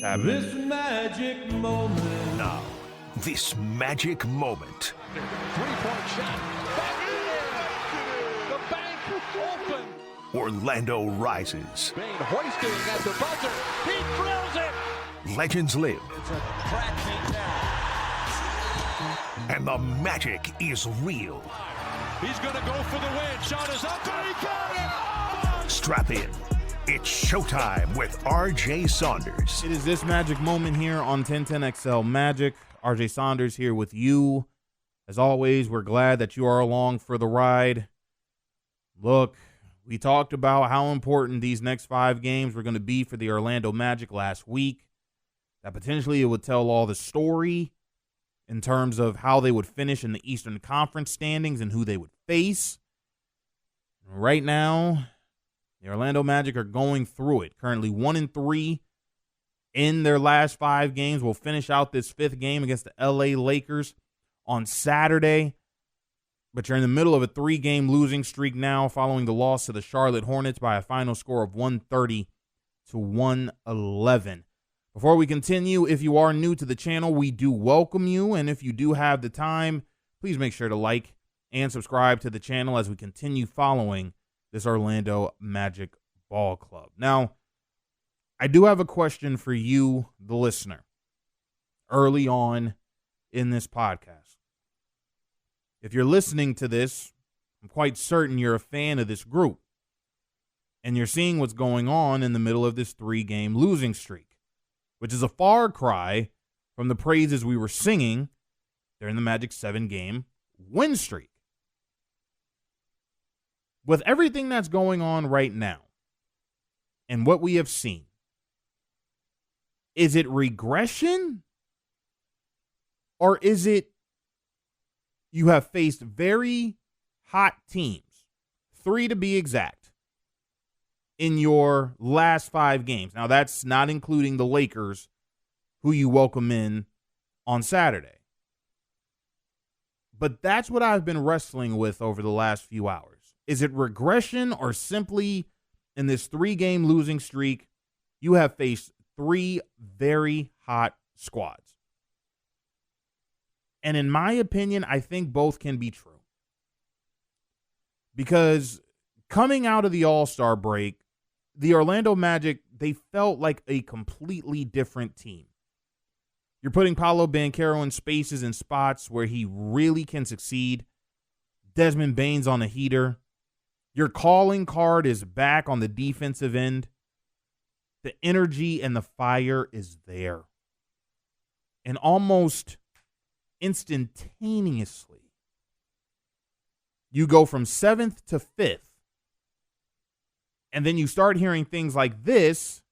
happening. This magic moment. Now, this magic moment. Three-point shot. Back in. The bank open. Orlando rises. Bain hoisting at the buzzer. He drills it. Legends live. It's a crack down. And the magic is real. He's going to go for the win. Shot is up and he got it. Strap in. It's showtime with RJ Saunders. It is this magic moment here on 1010XL Magic. RJ Saunders here with you. As always, we're glad that you are along for the ride. Look, we talked about how important these next 5 games were going to be for the Orlando Magic last week. That potentially it would tell all the story in terms of how they would finish in the Eastern Conference standings and who they would face. Right now, the Orlando Magic are going through it. Currently 1-3 in their last 5 games. We'll finish out this 5th game against the LA Lakers on Saturday. But you're in the middle of a 3-game losing streak now following the loss to the Charlotte Hornets by a final score of 130-111. Before we continue, if you are new to the channel, we do welcome you. And if you do have the time, please make sure to like and subscribe to the channel as we continue following this Orlando Magic Ball Club. Now, I do have a question for you, the listener, early on in this podcast. If you're listening to this, I'm quite certain you're a fan of this group, and you're seeing what's going on in the middle of this 3-game losing streak, which is a far cry from the praises we were singing during the Magic 7-game win streak. With everything that's going on right now and what we have seen, is it regression? Or is it you have faced very hot teams, 3 to be exact, in your last 5 games? Now, that's not including the Lakers, who you welcome in on Saturday. But that's what I've been wrestling with over the last few hours. Is it regression, or simply in this 3-game losing streak, you have faced 3 very hot squads? And in my opinion, I think both can be true. Because coming out of the All-Star break, the Orlando Magic, they felt like a completely different team. You're putting Paolo Banchero in spaces and spots where he really can succeed. Desmond Bane's on a heater. Your calling card is back on the defensive end. The energy and the fire is there. And almost instantaneously, you go from 7th to 5th. And then you start hearing things like this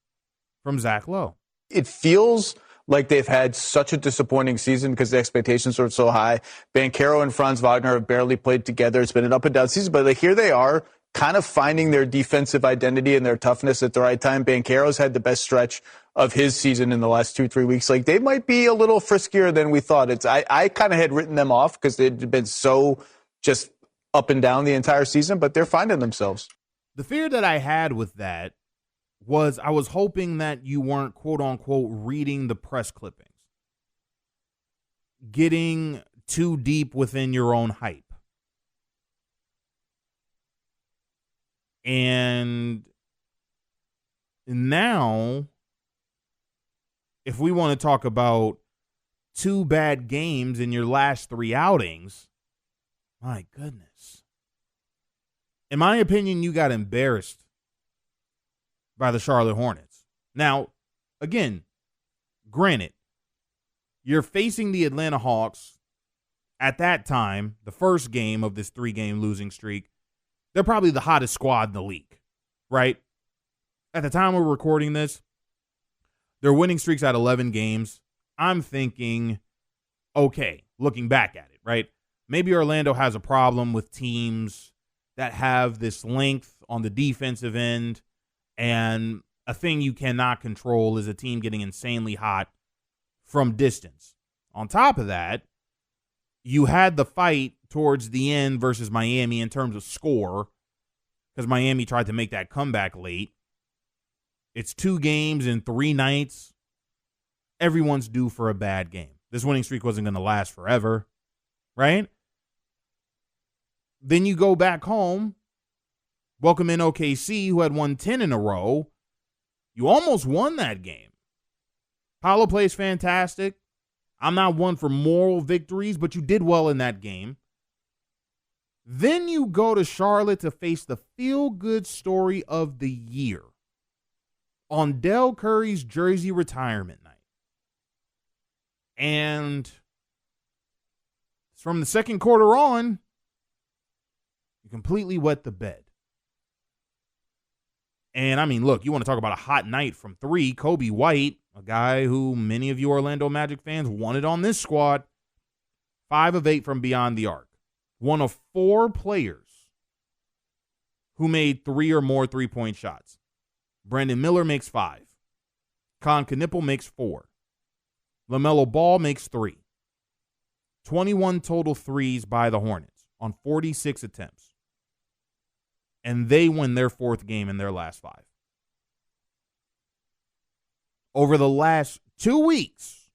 from Zach Lowe. It feels like they've had such a disappointing season because the expectations are so high. Banchero and Franz Wagner have barely played together. It's been an up-and-down season, but here they are kind of finding their defensive identity and their toughness at the right time. Banchero's had the best stretch of his season in the last 2-3 weeks. Like, they might be a little friskier than we thought. I kind of had written them off because they'd been so just up and down the entire season, but they're finding themselves. The fear that I had with that was I was hoping that you weren't, quote unquote, reading the press clippings, getting too deep within your own hype. And now, if we want to talk about 2 bad games in your last 3 outings, my goodness. In my opinion, you got embarrassed by the Charlotte Hornets. Now, again, granted, you're facing the Atlanta Hawks at that time, the first game of this 3-game losing streak. They're probably the hottest squad in the league, right? At the time we're recording this, their winning streak's at 11 games. I'm thinking, okay, looking back at it, right? Maybe Orlando has a problem with teams that have this length on the defensive end, and a thing you cannot control is a team getting insanely hot from distance. On top of that, you had the fight towards the end versus Miami in terms of score, because Miami tried to make that comeback late. It's 2 games in 3 nights. everyone's due for a bad game. This winning streak wasn't going to last forever, right? Then you go back home, welcome in OKC, who had won 10 in a row. You almost won that game. Paolo plays fantastic. I'm not one for moral victories, but you did well in that game. Then you go to Charlotte to face the feel-good story of the year on Dell Curry's jersey retirement night. And from the second quarter on, you completely wet the bed. And, I mean, look, you want to talk about a hot night from three. Kobe White, a guy who many of you Orlando Magic fans wanted on this squad, 5 of 8 from beyond the arc. One of 4 players who made 3 or more three-point shots. Brandon Miller makes 5. Con Knipple makes 4. LaMelo Ball makes 3. 21 total threes by the Hornets on 46 attempts. And they win their 4th game in their last 5. Over the last 2 weeks,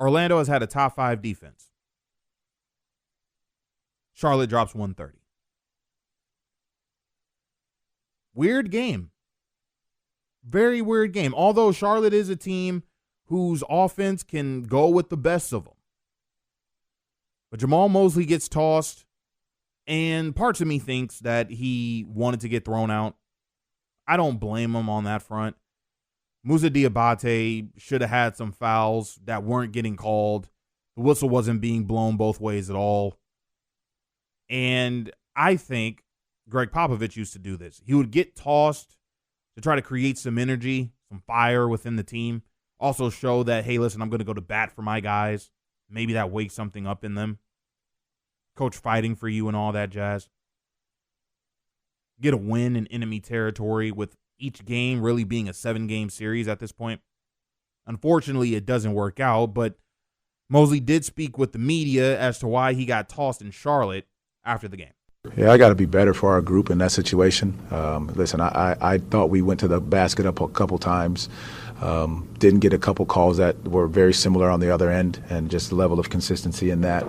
Orlando has had a top 5 defense. Charlotte drops 130. Weird game. Very weird game. Although Charlotte is a team whose offense can go with the best of them. But Jamal Mosley gets tossed, and parts of me thinks that he wanted to get thrown out. I don't blame him on that front. Moussa Diabate should have had some fouls that weren't getting called. The whistle wasn't being blown both ways at all. And I think Greg Popovich used to do this. He would get tossed to try to create some energy, some fire within the team. Also show that, hey, listen, I'm going to go to bat for my guys. Maybe that wakes something up in them. Coach fighting for you and all that jazz. Get a win in enemy territory with each game really being a 7-game series at this point. Unfortunately, it doesn't work out, but Mosley did speak with the media as to why he got tossed in Charlotte after the game. Yeah, I got to be better for our group in that situation. Listen, I thought we went to the basket up a couple times. Didn't get a couple calls that were very similar on the other end, and just the level of consistency in that.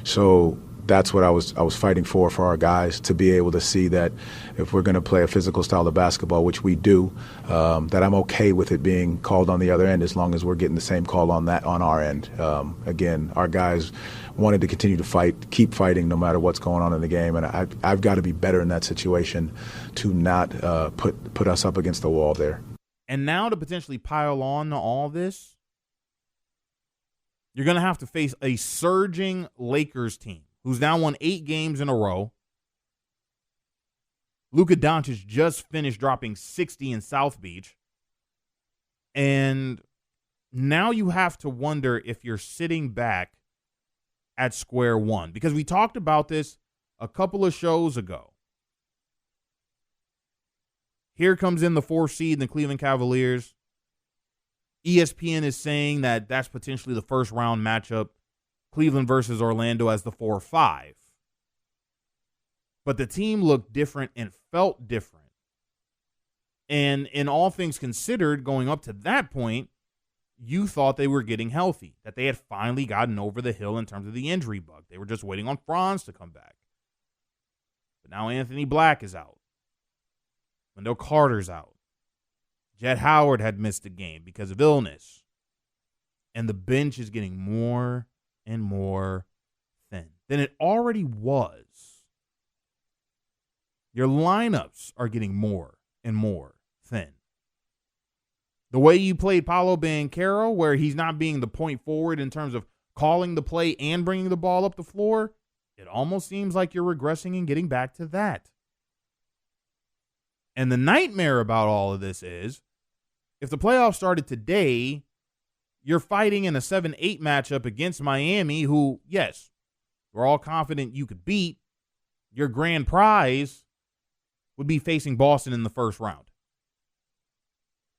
So that's what I was fighting for our guys, to be able to see that if we're going to play a physical style of basketball, which we do, that I'm okay with it being called on the other end as long as we're getting the same call on that on our end. Again, our guys wanted to continue to fight, keep fighting no matter what's going on in the game, and I've got to be better in that situation to not put us up against the wall there. And now to potentially pile on to all this, you're going to have to face a surging Lakers team who's now won 8 games in a row. Luka Doncic just finished dropping 60 in South Beach. And now you have to wonder if you're sitting back at square one. Because we talked about this a couple of shows ago. Here comes in the 4th seed in the Cleveland Cavaliers. ESPN is saying that that's potentially the first round matchup. Cleveland versus Orlando as the 4-5. But the team looked different and felt different. And in all things considered, going up to that point, you thought they were getting healthy, that they had finally gotten over the hill in terms of the injury bug. They were just waiting on Franz to come back. But now Anthony Black is out. Wendell Carter's out. Jett Howard had missed a game because of illness. And the bench is getting more and more thin than it already was. Your lineups are getting more and more thin. The way you played Paolo Banchero, where he's not being the point forward in terms of calling the play and bringing the ball up the floor, it almost seems like you're regressing and getting back to that. And the nightmare about all of this is, if the playoffs started today, you're fighting in a 7-8 matchup against Miami, who, yes, we're all confident you could beat. Your grand prize would be facing Boston in the first round.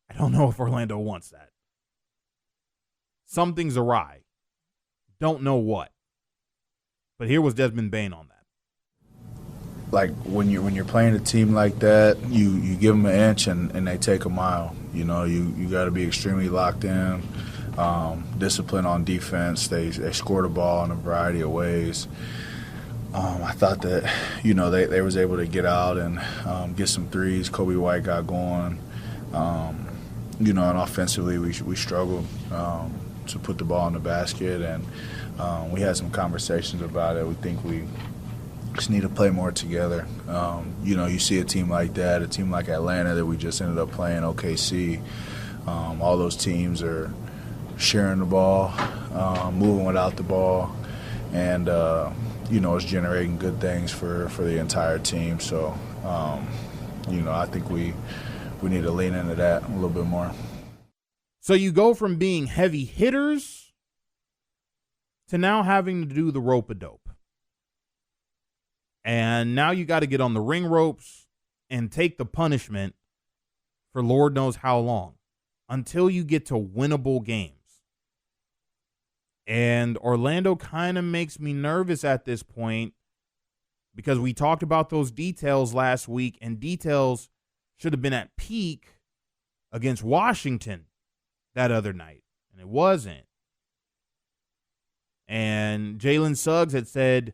I don't know if Orlando wants that. Something's awry. Don't know what. But here was Desmond Bane on that. Like when you're playing a team like that, you give them an inch and they take a mile. You know, you got to be extremely locked in, disciplined on defense. They score the ball in a variety of ways. I thought that, you know, they was able to get out and get some threes. Kobe White got going. You know, and offensively we struggled to put the ball in the basket, and we had some conversations about it. We think we just need to play more together. You know, you see a team like that, a team like Atlanta that we just ended up playing, OKC. All those teams are sharing the ball, moving without the ball, and you know, it's generating good things for the entire team. So, you know, I think we need to lean into that a little bit more. So you go from being heavy hitters to now having to do the rope-a-dope. And now you got to get on the ring ropes and take the punishment for Lord knows how long until you get to winnable games. And Orlando kind of makes me nervous at this point because we talked about those details last week, and details should have been at peak against Washington that other night, and it wasn't. And Jalen Suggs had said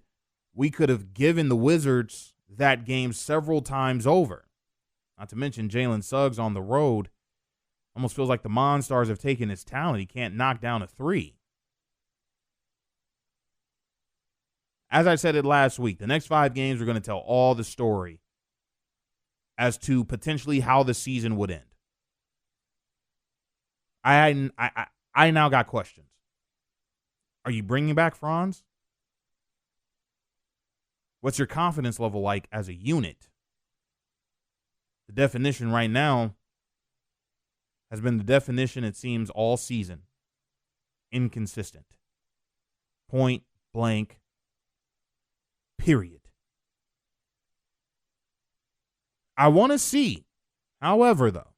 we could have given the Wizards that game several times over. Not to mention Jalen Suggs on the road almost feels like the Monstars have taken his talent. He can't knock down a three. As I said it last week, the next 5 games are going to tell all the story as to potentially how the season would end. I now got questions. Are you bringing back Franz? What's your confidence level like as a unit? The definition right now has been the definition, it seems, all season. Inconsistent. Point blank. Period. I want to see, however, though,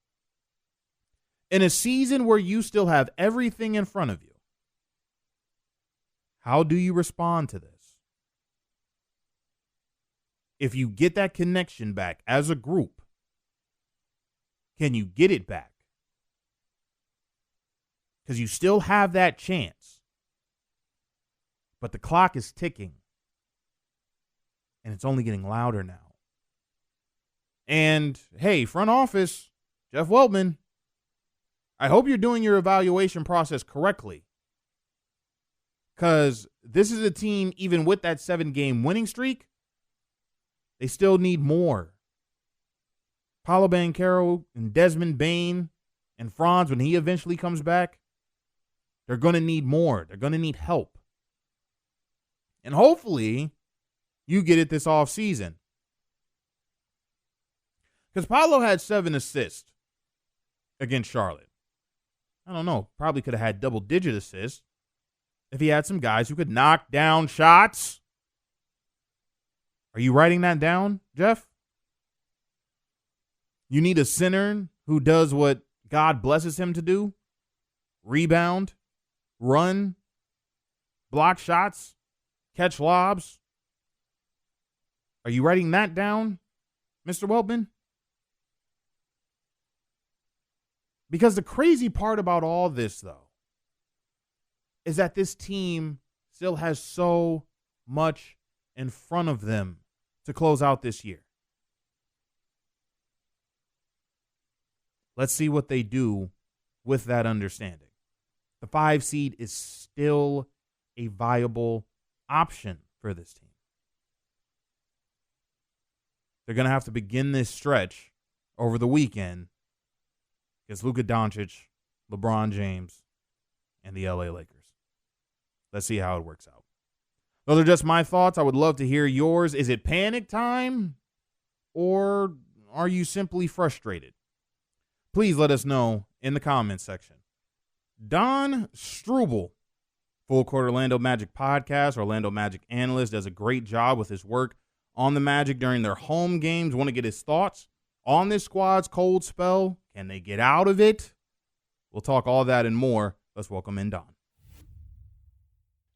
in a season where you still have everything in front of you, how do you respond to this? If you get that connection back as a group, can you get it back? Because you still have that chance. But the clock is ticking. And it's only getting louder now. And, hey, front office, Jeff Weltman, I hope you're doing your evaluation process correctly. Because this is a team, even with that 7-game winning streak, they still need more. Paolo Banchero and Desmond Bane and Franz, when he eventually comes back, they're going to need more. They're going to need help. And hopefully you get it this offseason. Because Paolo had 7 assists against Charlotte. I don't know. Probably could have had double-digit assists if he had some guys who could knock down shots. Are you writing that down, Jeff? You need a center who does what God blesses him to do. Rebound, run, block shots, catch lobs. Are you writing that down, Mr. Weltman? Because the crazy part about all this, though, is that this team still has so much in front of them to close out this year. Let's see what they do with that understanding. The 5 seed is still a viable option for this team. They're going to have to begin this stretch over the weekend against Luka Doncic, LeBron James, and the LA Lakers. Let's see how it works out. Those are just my thoughts. I would love to hear yours. Is it panic time, or are you simply frustrated? Please let us know in the comments section. Don Struble, Full Court Orlando Magic podcast, Orlando Magic analyst, does a great job with his work on the Magic during their home games. Want to get his thoughts on this squad's cold spell? Can they get out of it? We'll talk all that and more. Let's welcome in Don.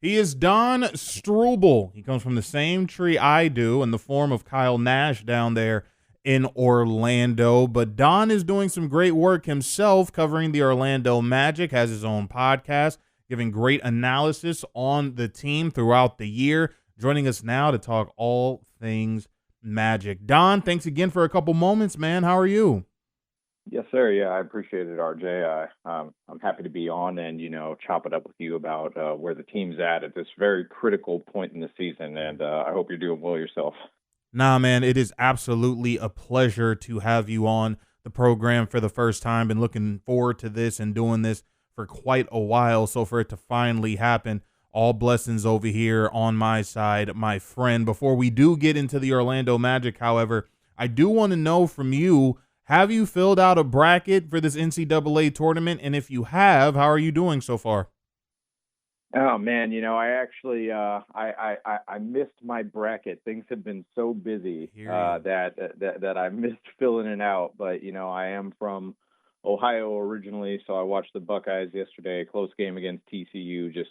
He is Don Struble. He comes from the same tree I do in the form of Kyle Nash down there in Orlando. But Don is doing some great work himself covering the Orlando Magic, has his own podcast, giving great analysis on the team throughout the year. Joining us now to talk all things Magic. Don, thanks again for a couple moments, man. How are you? Yes, sir. Yeah, I appreciate it, RJ. I'm happy to be on and, chop it up with you about where the team's at this very critical point in the season. And I hope you're doing well yourself. Nah, man, it is absolutely a pleasure to have you on the program for the first time. Been looking forward to this and doing this for quite a while. So for it to finally happen, all blessings over here on my side, my friend. Before we do get into the Orlando Magic, however, I do want to know from you, have you filled out a bracket for this NCAA tournament? And if you have, how are you doing so far? Oh man, I actually I missed my bracket. Things have been so busy that I missed filling it out. But I am from Ohio originally, so I watched the Buckeyes yesterday. A close game against TCU, just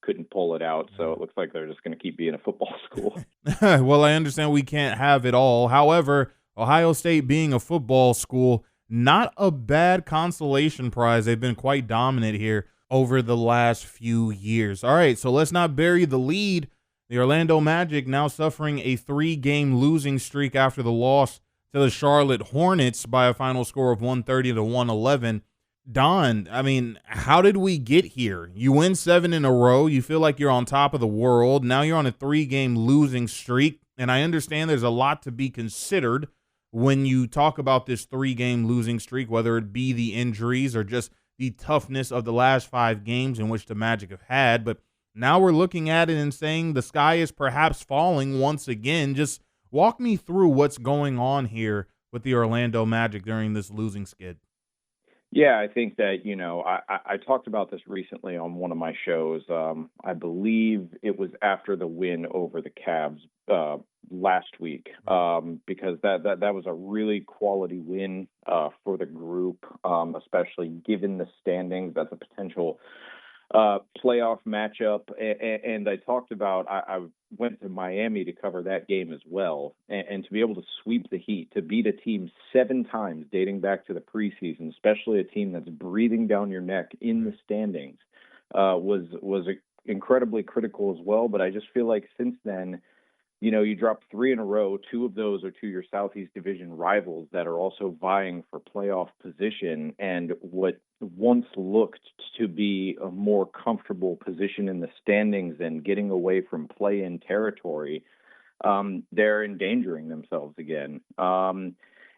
couldn't pull it out. So it looks like they're just going to keep being a football school. Well, I understand we can't have it all. However, Ohio State being a football school, not a bad consolation prize. They've been quite dominant here over the last few years. All right, so let's not bury the lead. The Orlando Magic now suffering a 3-game losing streak after the loss to the Charlotte Hornets by a final score of 130-111. Don, I mean, how did we get here? You win 7 in a row. You feel like you're on top of the world. Now you're on a 3-game losing streak, and I understand there's a lot to be considered when you talk about this 3-game losing streak, whether it be the injuries or just the toughness of the last 5 games in which the Magic have had. But now we're looking at it and saying the sky is perhaps falling once again. Just walk me through what's going on here with the Orlando Magic during this losing skid. Yeah, I think that, I talked about this recently on one of my shows. I believe it was after the win over the Cavs last week, because that was a really quality win for the group, especially given the standings. That's a potential playoff matchup. And I talked about, I went to Miami to cover that game as well. And to be able to sweep the Heat, to beat a team 7 times dating back to the preseason, especially a team that's breathing down your neck in the standings, was incredibly critical as well. But I just feel like since then, you dropped 3 in a row. 2 of those are to your Southeast Division rivals that are also vying for playoff position. And what once looked to be a more comfortable position in the standings and getting away from play-in territory, they're endangering themselves again.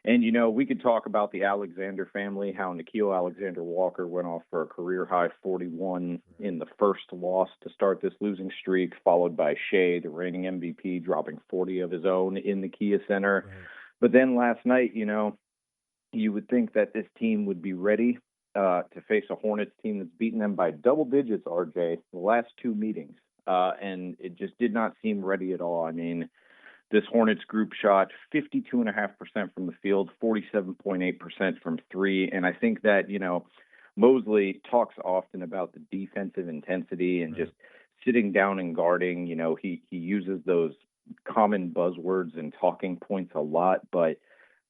And, we could talk about the Alexander family, how Nickeil Alexander-Walker went off for a career-high 41 in the first loss to start this losing streak, followed by Shea, the reigning MVP, dropping 40 of his own in the Kia Center. Right. But then last night, you would think that this team would be ready to face a Hornets team that's beaten them by double digits, RJ, the last 2 meetings. And it just did not seem ready at all. I mean, this Hornets group shot 52.5% from the field, 47.8% from 3. And I think that, Mosley talks often about the defensive intensity and just sitting down and guarding. He uses those common buzzwords and talking points a lot, but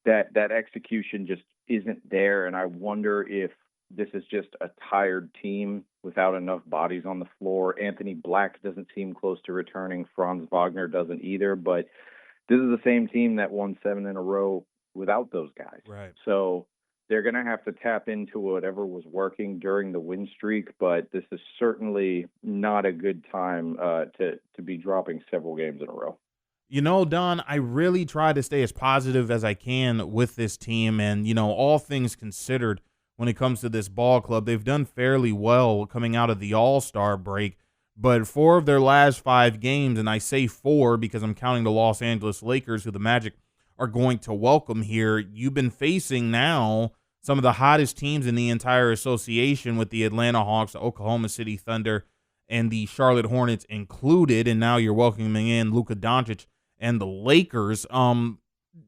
that execution just isn't there. And I wonder if this is just a tired team without enough bodies on the floor. Anthony Black doesn't seem close to returning. Franz Wagner doesn't either, but this is the same team that won 7 in a row without those guys. Right. So they're going to have to tap into whatever was working during the win streak, but this is certainly not a good time to be dropping several games in a row. Don, I really try to stay as positive as I can with this team. And, all things considered, when it comes to this ball club, they've done fairly well coming out of the All-Star break. But 4 of their last 5 games, and I say 4 because I'm counting the Los Angeles Lakers, who the Magic are going to welcome here, you've been facing now some of the hottest teams in the entire association with the Atlanta Hawks, the Oklahoma City Thunder, and the Charlotte Hornets included, and now you're welcoming in Luka Doncic and the Lakers.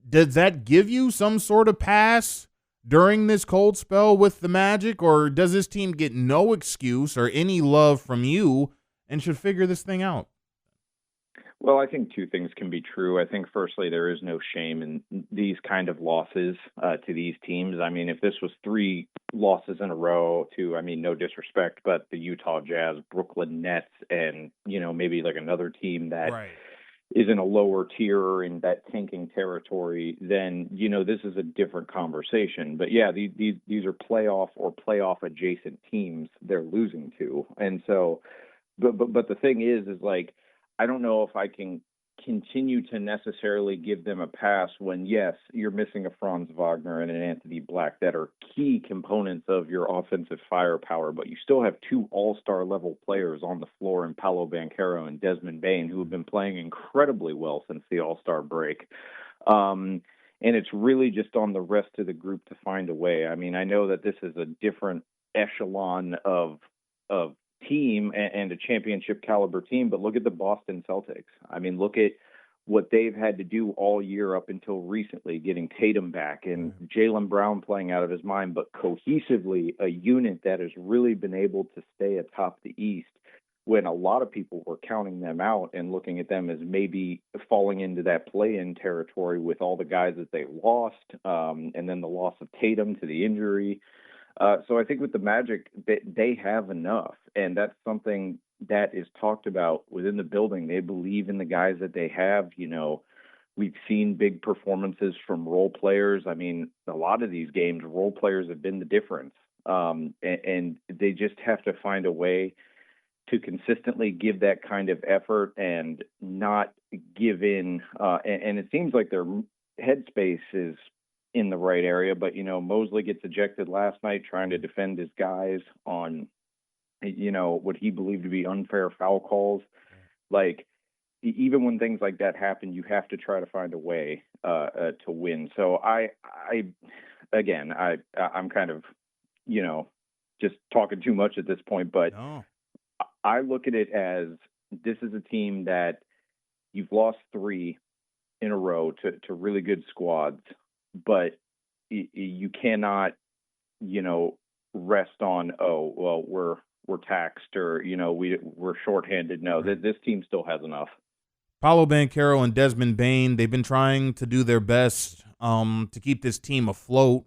Does that give you some sort of pass during this cold spell with the Magic, or does this team get no excuse or any love from you and should figure this thing out? Well, I think two things can be true. I think, firstly, there is no shame in these kind of losses to these teams. I mean, if this was three losses in a row to, I mean, no disrespect, but the Utah Jazz, Brooklyn Nets, and, maybe like another team that Right. is in a lower tier in that tanking territory, then, this is a different conversation. But yeah, these are playoff or playoff adjacent teams they're losing to. And so, but the thing is like, I don't know if I can continue to necessarily give them a pass when, yes, you're missing a Franz Wagner and an Anthony Black that are key components of your offensive firepower, but you still have two all-star level players on the floor in Paolo Banchero and Desmond Bane, who have been playing incredibly well since the All-Star break. And it's really just on the rest of the group to find a way. I mean, I know that this is a different echelon of team and a championship caliber team, but look at the Boston Celtics. I mean, look at what they've had to do all year up until recently, getting Tatum back and Jaylen Brown playing out of his mind, but cohesively a unit that has really been able to stay atop the East when a lot of people were counting them out and looking at them as maybe falling into that play-in territory with all the guys that they lost, and then the loss of Tatum to the injury. So I think with the Magic, they have enough, and that's something that is talked about within the building. They believe in the guys that they have. We've seen big performances from role players. I mean, a lot of these games, role players have been the difference, and they just have to find a way to consistently give that kind of effort and not give in. And it seems like their headspace is in the right area, but Mosley gets ejected last night trying to defend his guys on what he believed to be unfair foul calls. Like, even when things like that happen, you have to try to find a way to win. So I'm kind of just talking too much at this point, but No. I look at it as this is a team that you've lost 3 in a row to really good squads, but you cannot, rest on, oh, well, we're taxed or, we're shorthanded. No, this team still has enough. Paolo Banchero and Desmond Bane, they've been trying to do their best to keep this team afloat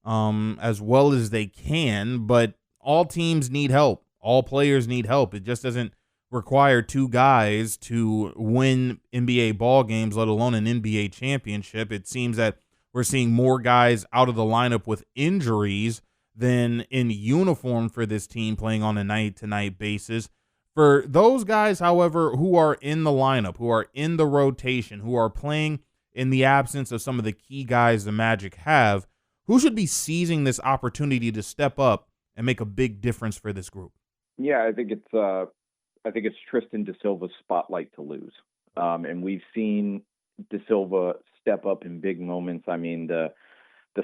as well as they can, but all teams need help. All players need help. It just doesn't require 2 guys to win NBA ball games, let alone an NBA championship. It seems that we're seeing more guys out of the lineup with injuries than in uniform for this team playing on a night-to-night basis. For those guys, however, who are in the lineup, who are in the rotation, who are playing in the absence of some of the key guys the Magic have, who should be seizing this opportunity to step up and make a big difference for this group? Yeah, I think it's Tristan da Silva's spotlight to lose. And we've seen da Silva step up in big moments. I mean, the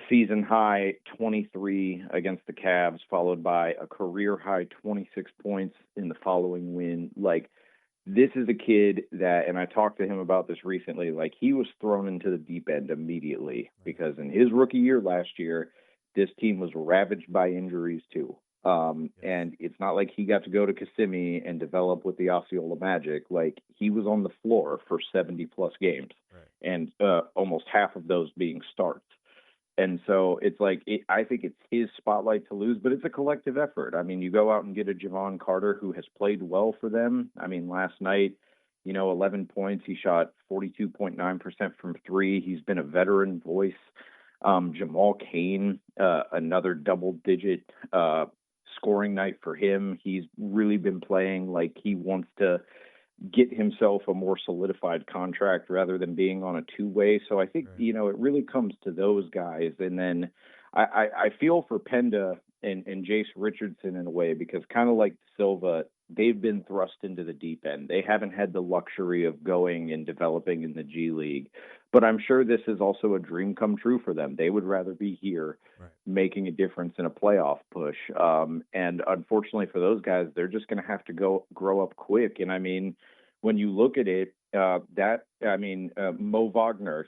season high 23 against the Cavs, followed by a career high 26 points in the following win. Like, this is a kid that, and I talked to him about this recently, like, he was thrown into the deep end immediately because in his rookie year last year, this team was ravaged by injuries too. And it's not like he got to go to Kissimmee and develop with the Osceola Magic. Like, he was on the floor for 70 plus games, and almost half of those being starts. And so it's like, I think it's his spotlight to lose, but it's a collective effort. I mean, you go out and get a Javon Carter who has played well for them. I mean, last night, 11 points. He shot 42.9% from 3. He's been a veteran voice. Jamal Cain, another double-digit scoring night for him. He's really been playing like he wants to get himself a more solidified contract rather than being on a 2-way. So I think, it really comes to those guys. And then I feel for Penda and Jace Richardson in a way, because kind of like Silva, they've been thrust into the deep end. They haven't had the luxury of going and developing in the G League. But I'm sure this is also a dream come true for them. They would rather be here making a difference in a playoff push. And unfortunately for those guys, they're just going to have to grow up quick. And I mean, when you look at it, Mo Wagner,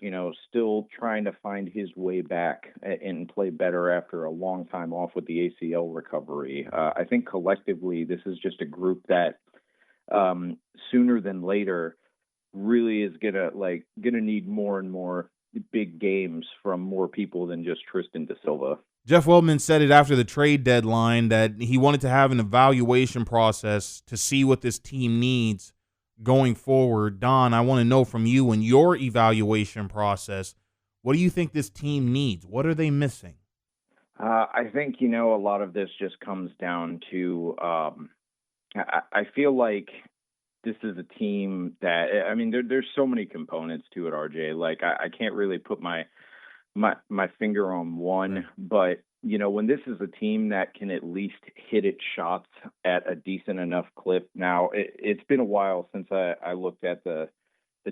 still trying to find his way back and play better after a long time off with the ACL recovery. I think collectively, this is just a group that sooner than later, really is gonna need more and more big games from more people than just Tristan da Silva. Jeff Weltman said it after the trade deadline that he wanted to have an evaluation process to see what this team needs going forward. Don, I want to know from you in your evaluation process, what do you think this team needs? What are they missing? I think, a lot of this just comes down to I feel like this is a team that, I mean, there's so many components to it, RJ. Like, I can't really put my finger on one, but, when this is a team that can at least hit its shots at a decent enough clip. Now, it's been a while since I looked at the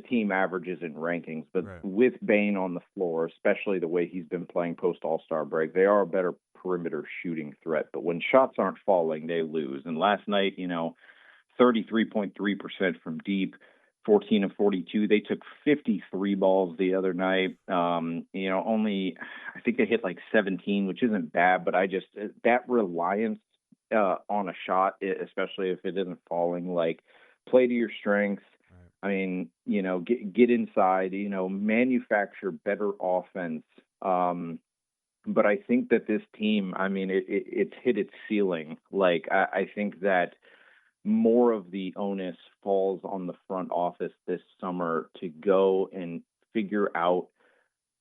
team averages and rankings, but with Bane on the floor, especially the way he's been playing post All-Star break, they are a better perimeter shooting threat. But when shots aren't falling, they lose. And last night, 33.3% from deep, 14 of 42. They took 53 balls the other night. Only, I think they hit like 17, which isn't bad, but that reliance on a shot, especially if it isn't falling, like, play to your strengths. I mean, get inside, manufacture better offense. But I think that this team, I mean, it's hit its ceiling. Like, I think that more of the onus falls on the front office this summer to go and figure out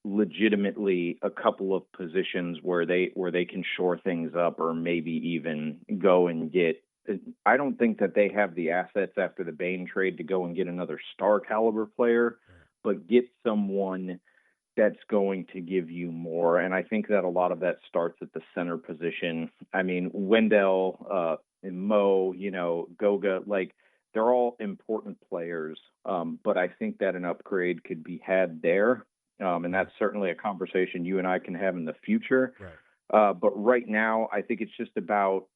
legitimately a couple of positions where they can shore things up, or maybe even go and get. I don't think that they have the assets after the Bane trade to go and get another star caliber player, but get someone that's going to give you more. And I think that a lot of that starts at the center position. I mean, Wendell and Mo, Goga, like, they're all important players. But I think that an upgrade could be had there. And that's certainly a conversation you and I can have in the future. But right now, I think it's just about,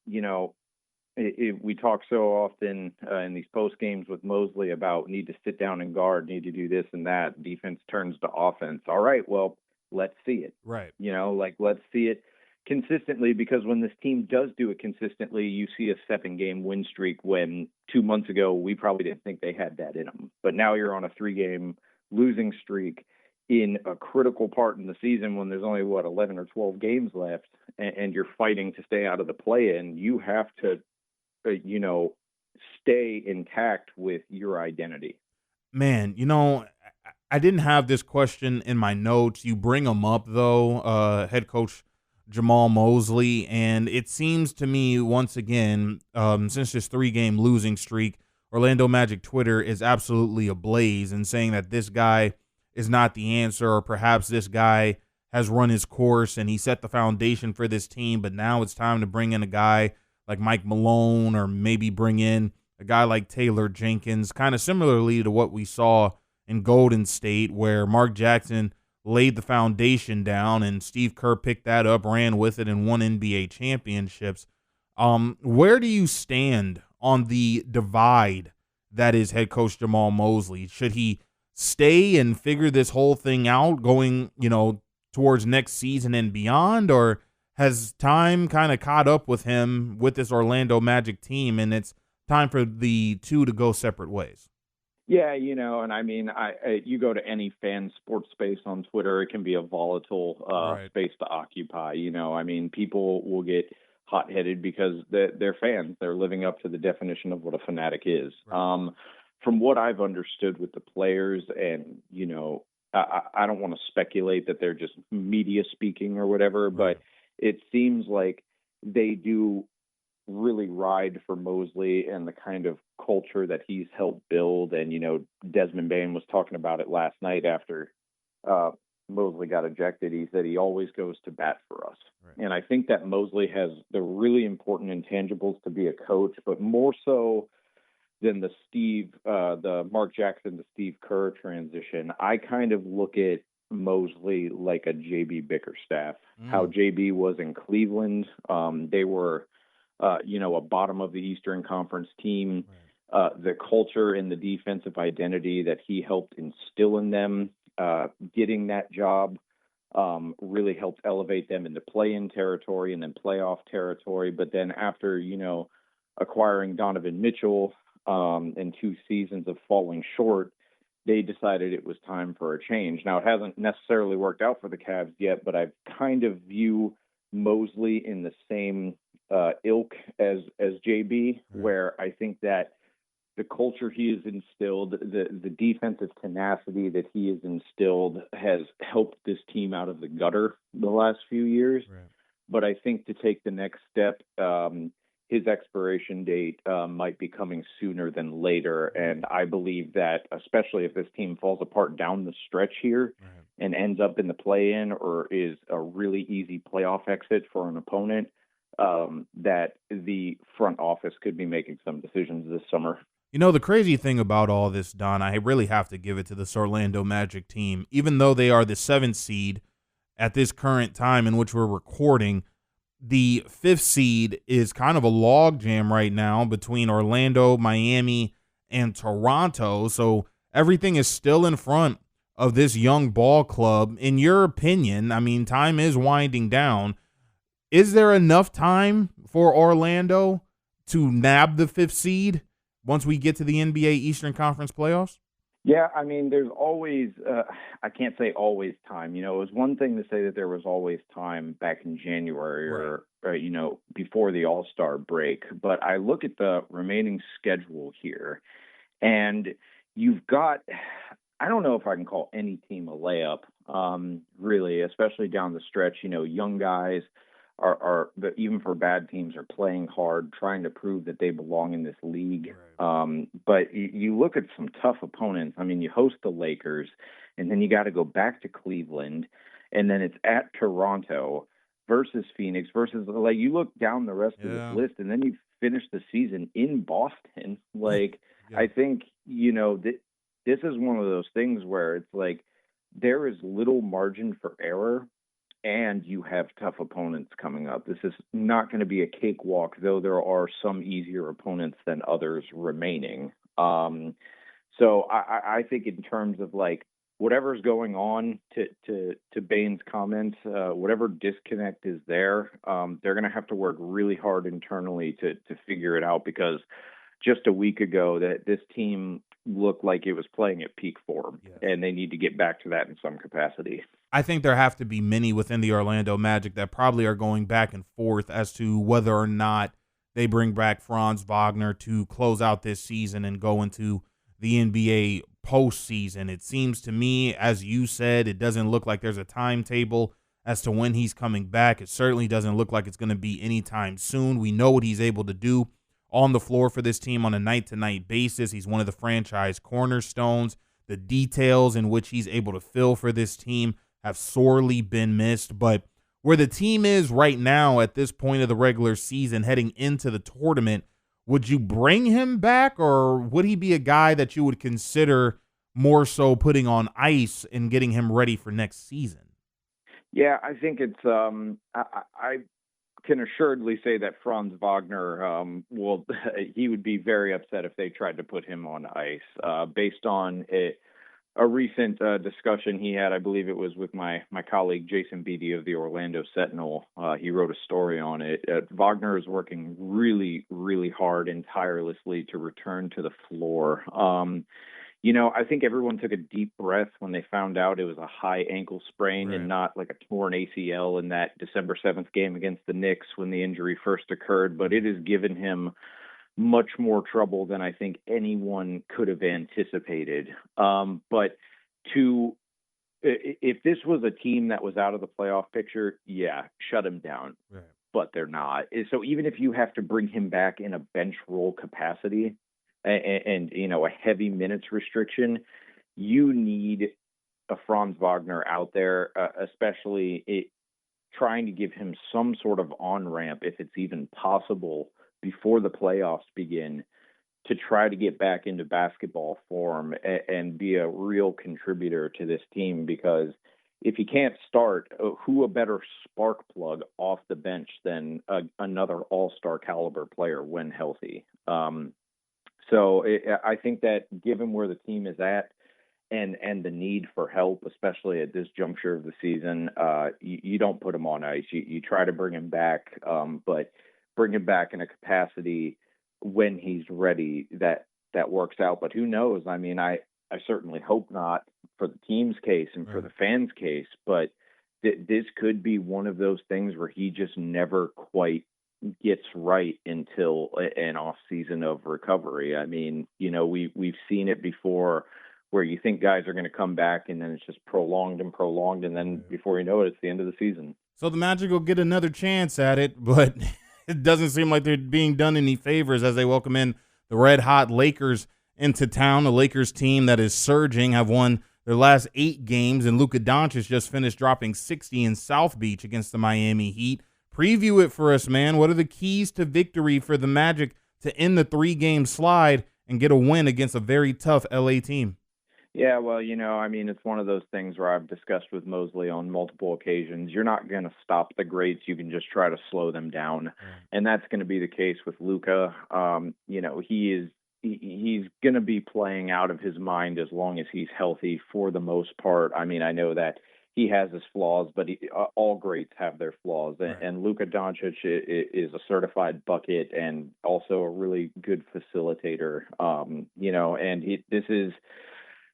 we talk so often in these post games with Mosley about need to sit down and guard, need to do this and that. Defense turns to offense. All right, well, let's see it. Let's see it consistently, because when this team does do it consistently, you see a 7-game win streak when 2 months ago we probably didn't think they had that in them. But now you're on a 3-game losing streak in a critical part in the season when there's only 11 or 12 games left, and you're fighting to stay out of the play-in. You have to stay intact with your identity. Man, I didn't have this question in my notes. You bring them up, though, head coach Jamal Mosley, and it seems to me, once again, since this 3-game losing streak, Orlando Magic Twitter is absolutely ablaze and saying that this guy is not the answer, or perhaps this guy has run his course and he set the foundation for this team, but now it's time to bring in a guy like Mike Malone, or maybe bring in a guy like Taylor Jenkins, kind of similarly to what we saw in Golden State, where Mark Jackson laid the foundation down and Steve Kerr picked that up, ran with it, and won NBA championships. Where do you stand on the divide that is head coach Jamal Mosley? Should he stay and figure this whole thing out going, towards next season and beyond, or has time kind of caught up with him with this Orlando Magic team, and it's time for the two to go separate ways? Yeah, and I mean, you go to any fan sports space on Twitter, it can be a volatile space to occupy. I mean, people will get hot-headed because they're fans. They're living up to the definition of what a fanatic is. From what I've understood with the players, and, I don't want to speculate that they're just media speaking or whatever, but it seems like they do really ride for Mosley and the kind of culture that he's helped build. And, Desmond Bane was talking about it last night after Mosley got ejected. He said he always goes to bat for us. And I think that Mosley has the really important intangibles to be a coach, but more so than the Mark Jackson to Steve Kerr transition. I kind of look at Mosley like a JB Bickerstaff, how JB was in Cleveland. They were, a bottom of the Eastern Conference team. The culture and the defensive identity that he helped instill in them, getting that job, really helped elevate them into play-in territory and then playoff territory. But then after, acquiring Donovan Mitchell, and 2 seasons of falling short, they decided it was time for a change. Now, it hasn't necessarily worked out for the Cavs yet, but I kind of view Mosley in the same ilk as JB, where I think that the culture he has instilled, the defensive tenacity that he has instilled has helped this team out of the gutter the last few years. Right. But I think to take the next step, his expiration date might be coming sooner than later. And I believe that, especially if this team falls apart down the stretch here and ends up in the play-in or is a really easy playoff exit for an opponent, that the front office could be making some decisions this summer. You know, the crazy thing about all this, Don, I really have to give it to this Orlando Magic team. Even though they are the 7th seed at this current time in which we're recording, the 5th seed is kind of a logjam right now between Orlando, Miami, and Toronto. So everything is still in front of this young ball club. In your opinion, I mean, time is winding down. Is there enough time for Orlando to nab the 5th seed once we get to the NBA Eastern Conference playoffs? Yeah, I mean, there's always, I can't say always time. You know, it was one thing to say that there was always time back in January or you know, before the All-Star break. But I look at the remaining schedule here, and you've got, I don't know if I can call any team a layup, really, especially down the stretch. You know, young guys are even for bad teams, are playing hard, trying to prove that they belong in this league. But you look at some tough opponents. I mean, you host the Lakers, and then you got to go back to Cleveland, and then it's at Toronto versus Phoenix versus, like, you look down the rest of this list, and then you finish the season in Boston. Like, I think, you know, this is one of those things where it's like there is little margin for error, and you have tough opponents coming up. This is not going to be a cakewalk, though there are some easier opponents than others remaining. So I think in terms of, like, whatever's going on, to Bain's comments, whatever disconnect is there, they're going to have to work really hard internally to figure it out, because just a week ago that this team looked like it was playing at peak form, and they need to get back to that in some capacity. I think there have to be many within the Orlando Magic that probably are going back and forth as to whether or not they bring back Franz Wagner to close out this season and go into the NBA postseason. It seems to me, as you said, it doesn't look like there's a timetable as to when he's coming back. It certainly doesn't look like it's going to be anytime soon. We know what he's able to do on the floor for this team on a night-to-night basis. He's one of the franchise cornerstones. The details in which he's able to fill for this team have sorely been missed. But where the team is right now at this point of the regular season heading into the tournament, would you bring him back, or would he be a guy that you would consider more so putting on ice and getting him ready for next season? Yeah, I think it's I can assuredly say that Franz Wagner he would be very upset if they tried to put him on ice, based on a recent discussion he had. I believe it was with my colleague Jason Beatty of the Orlando Sentinel. He wrote a story on it. Wagner is working really, really hard and tirelessly to return to the floor. You know, I think everyone took a deep breath when they found out it was a high ankle sprain and not like a torn ACL in that December 7th game against the Knicks when the injury first occurred. But it has given him much more trouble than I think anyone could have anticipated. But if this was a team that was out of the playoff picture, shut him down. Right. But they're not. So even if you have to bring him back in a bench role capacity and you know, a heavy minutes restriction, you need a Franz Wagner out there, especially trying to give him some sort of on-ramp, if it's even possible, before the playoffs begin, to try to get back into basketball form and be a real contributor to this team. Because if he can't start, who a better spark plug off the bench than another all-star caliber player when healthy? So I think that given where the team is at and the need for help, especially at this juncture of the season, you don't put him on ice. You try to bring him back, but bring him back in a capacity when he's ready that works out. But who knows? I mean, I certainly hope not for the team's case and for the fans' case, but this could be one of those things where he just never quite gets right until an off season of recovery. I mean, we've seen it before where you think guys are going to come back and then it's just prolonged, and then before you know it, it's the end of the season. So the Magic will get another chance at it, but it doesn't seem like they're being done any favors as they welcome in the red-hot Lakers into town. The Lakers team that is surging have won their last 8 games, and Luka Doncic just finished dropping 60 in South Beach against the Miami Heat. Preview it for us, man. What are the keys to victory for the Magic to end the 3-game slide and get a win against a very tough LA team? Yeah, well, it's one of those things where I've discussed with Mosley on multiple occasions. You're not going to stop the greats. You can just try to slow them down. And that's going to be the case with Luka. He's going to be playing out of his mind as long as he's healthy for the most part. I mean, I know that he has his flaws, but all greats have their flaws. Right. And Luka Doncic is a certified bucket and also a really good facilitator.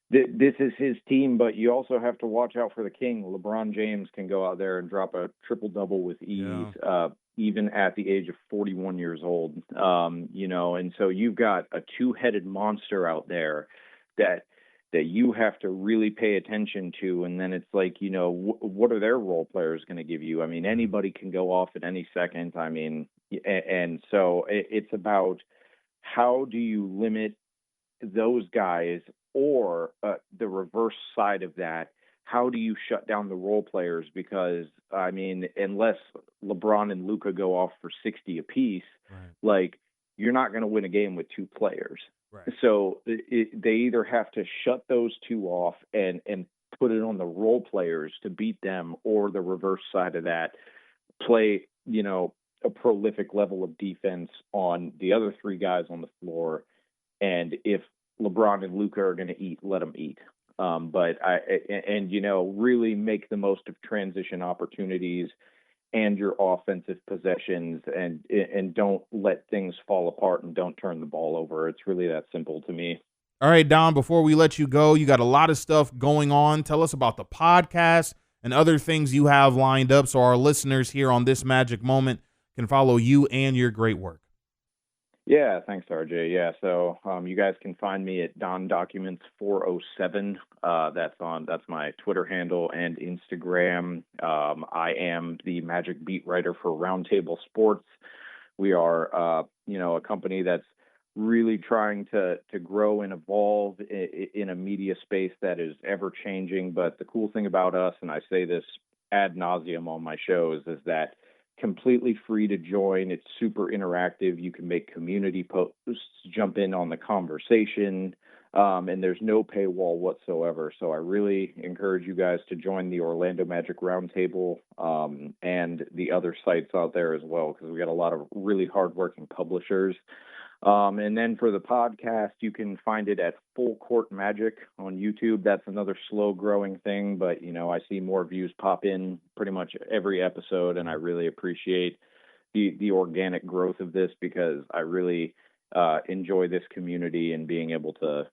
This is his team, but you also have to watch out for the king. LeBron James can go out there and drop a triple-double with ease, even at the age of 41 years old. And so you've got a two-headed monster out there that you have to really pay attention to. And then it's like, what are their role players going to give you? I mean, anybody can go off at any second. I mean, and so it's about how do you limit those guys, or the reverse side of that, how do you shut down the role players? Because, I mean, unless LeBron and Luka go off for 60 apiece, like, you're not going to win a game with 2 players. Right. So they either have to shut those 2 off and put it on the role players to beat them, or the reverse side of that, play, a prolific level of defense on the other 3 guys on the floor. And if LeBron and Luka are going to eat, let them eat. Really make the most of transition opportunities and your offensive possessions, and don't let things fall apart and don't turn the ball over. It's really that simple to me. All right, Don, before we let you go, you got a lot of stuff going on. Tell us about the podcast and other things you have lined up so our listeners here on This Magic Moment can follow you and your great work. Yeah, thanks, RJ. Yeah, so you guys can find me at Don Documents 407. That's my Twitter handle and Instagram. I am the Magic beat writer for Roundtable Sports. We are, a company that's really trying to grow and evolve in a media space that is ever changing. But the cool thing about us, and I say this ad nauseum on my shows, is that completely free to join. It's super interactive. You can make community posts, jump in on the conversation, and there's no paywall whatsoever. So I really encourage you guys to join the Orlando Magic Roundtable and the other sites out there as well, because we got a lot of really hardworking publishers. And then for the podcast, you can find it at Full Court Magic on YouTube. That's another slow growing thing, but I see more views pop in pretty much every episode, and I really appreciate the organic growth of this, because I really enjoy this community and being able to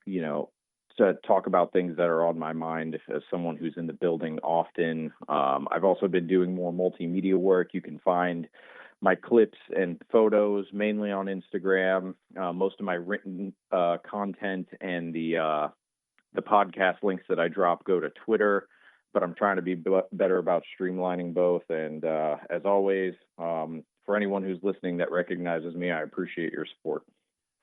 talk about things that are on my mind as someone who's in the building often. I've also been doing more multimedia work. You can find my clips and photos mainly on Instagram. Most of my written content and the podcast links that I drop go to Twitter, but I'm trying to be better about streamlining both. And as always, for anyone who's listening that recognizes me, I appreciate your support.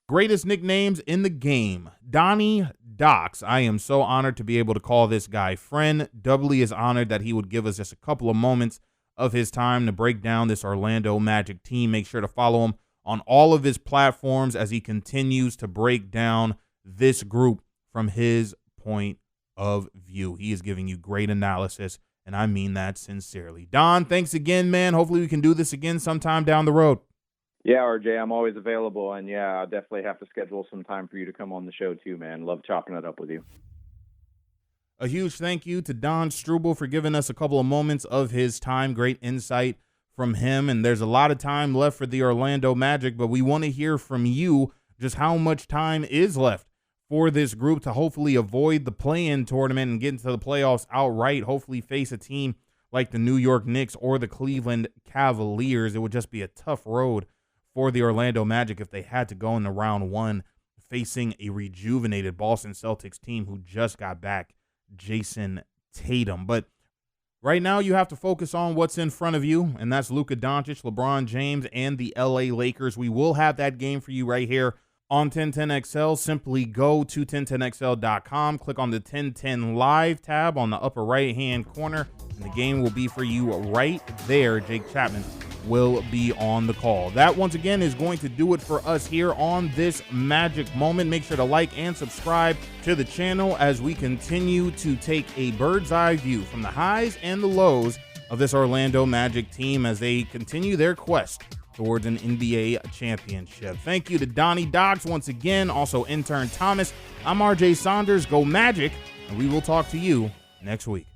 Greatest nicknames in the game, Donnie Docs. I am so honored to be able to call this guy friend. Doubly as honored that he would give us just a couple of moments of his time to break down this Orlando Magic team. Make sure to follow him on all of his platforms as he continues to break down this group from his point of view. He is giving you great analysis, and I mean that sincerely. Don, thanks again, man. Hopefully we can do this again sometime down the road. Yeah, RJ, I'm always available, and yeah, I'll definitely have to schedule some time for you to come on the show too, man. Love chopping it up with you. A huge thank you to Don Struble for giving us a couple of moments of his time. Great insight from him. And there's a lot of time left for the Orlando Magic, but we want to hear from you just how much time is left for this group to hopefully avoid the play-in tournament and get into the playoffs outright, hopefully face a team like the New York Knicks or the Cleveland Cavaliers. It would just be a tough road for the Orlando Magic if they had to go into round one facing a rejuvenated Boston Celtics team who just got back Jason Tatum. But right now you have to focus on what's in front of you, and that's Luka Doncic, LeBron James, and the LA Lakers. We will have that game for you right here on 1010XL. Simply go to 1010XL.com, click on the 1010 Live tab on the upper right-hand corner, and the game will be for you right there. Jake Chapman will be on the call. That, once again, is going to do it for us here on this Magic Moment. Make sure to like and subscribe to the channel as we continue to take a bird's eye view from the highs and the lows of this Orlando Magic team as they continue their quest towards an NBA championship. Thank you to Donnie Docks once again, also intern Thomas. I'm RJ Saunders. Go Magic, and we will talk to you next week.